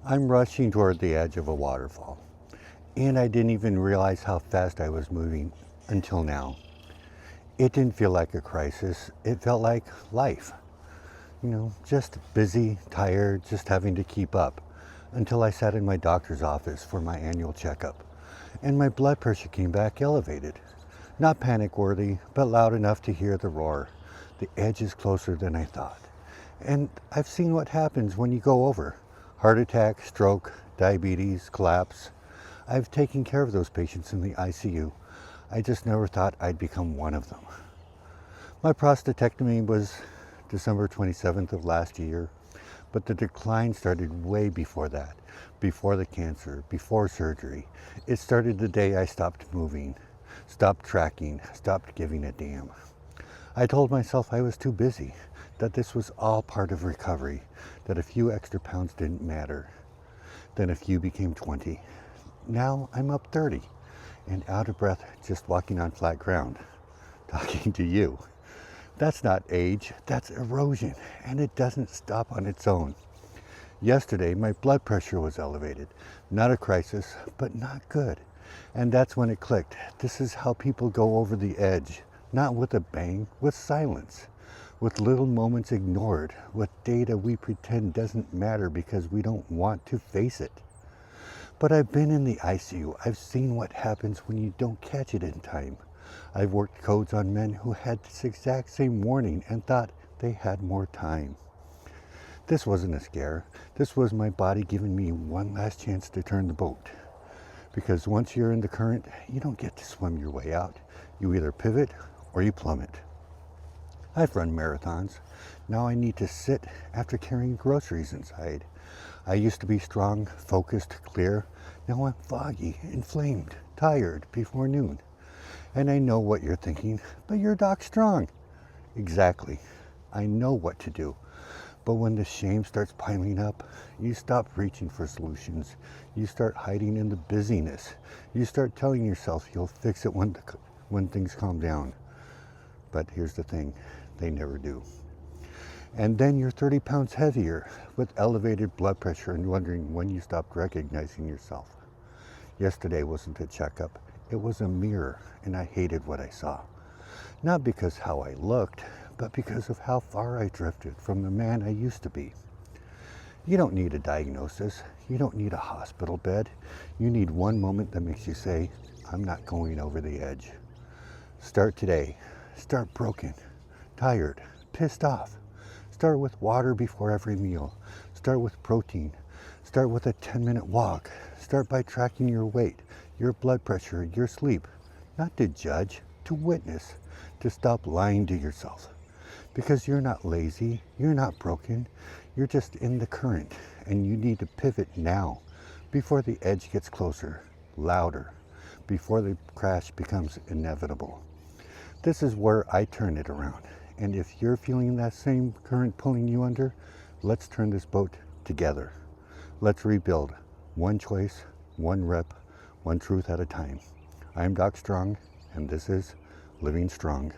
I'm rushing toward the edge of a waterfall, and I didn't even realize how fast I was moving until now. It didn't feel like a crisis, it felt like life. Just busy, tired, just having to keep up, until I sat in my doctor's office for my annual checkup, and my blood pressure came back elevated. Not panic worthy, but loud enough to hear the roar. The edge is closer than I thought. And I've seen what happens when you go over. Heart attack, stroke, diabetes, collapse. I've taken care of those patients in the ICU. I just never thought I'd become one of them. My prostatectomy was December 27th of last year, but the decline started way before that, before the cancer, before surgery. It started the day I stopped moving, stopped tracking, stopped giving a damn. I told myself I was too busy, that this was all part of recovery, that a few extra pounds didn't matter. Then a few became 20. Now I'm up 30 and out of breath just walking on flat ground, talking to you. That's not age, that's erosion, and it doesn't stop on its own. Yesterday, my blood pressure was elevated. Not a crisis, but not good. And that's when it clicked. This is how people go over the edge. Not with a bang, with silence. With little moments ignored. With data we pretend doesn't matter because we don't want to face it. But I've been in the ICU. I've seen what happens when you don't catch it in time. I've worked codes on men who had this exact same warning and thought they had more time. This wasn't a scare. This was my body giving me one last chance to turn the boat. Because once you're in the current, you don't get to swim your way out. You either pivot or you plummet. I've run marathons. Now I need to sit after carrying groceries inside. I used to be strong, focused, clear. Now I'm foggy, inflamed, tired before noon. And I know what you're thinking, but you're Doc Strong. Exactly. I know what to do. But when the shame starts piling up, you stop reaching for solutions. You start hiding in the busyness. You start telling yourself you'll fix it when things calm down. But here's the thing, they never do. And then you're 30 pounds heavier with elevated blood pressure and wondering when you stopped recognizing yourself. Yesterday wasn't a checkup, it was a mirror, and I hated what I saw. Not because how I looked, but because of how far I drifted from the man I used to be. You don't need a diagnosis. You don't need a hospital bed. You need one moment that makes you say, I'm not going over the edge. Start today. Start broken, tired, pissed off. Start with water before every meal. Start with protein. Start with a 10-minute walk. Start by tracking your weight, your blood pressure, your sleep. Not to judge, to witness, to stop lying to yourself. Because you're not lazy, you're not broken, you're just in the current, and you need to pivot now, before the edge gets closer, louder, before the crash becomes inevitable. This is where I turn it around, and if you're feeling that same current pulling you under, let's turn this boat together. Let's rebuild, one choice, one rep, one truth at a time. I'm Doc Strong, and this is Living Strong.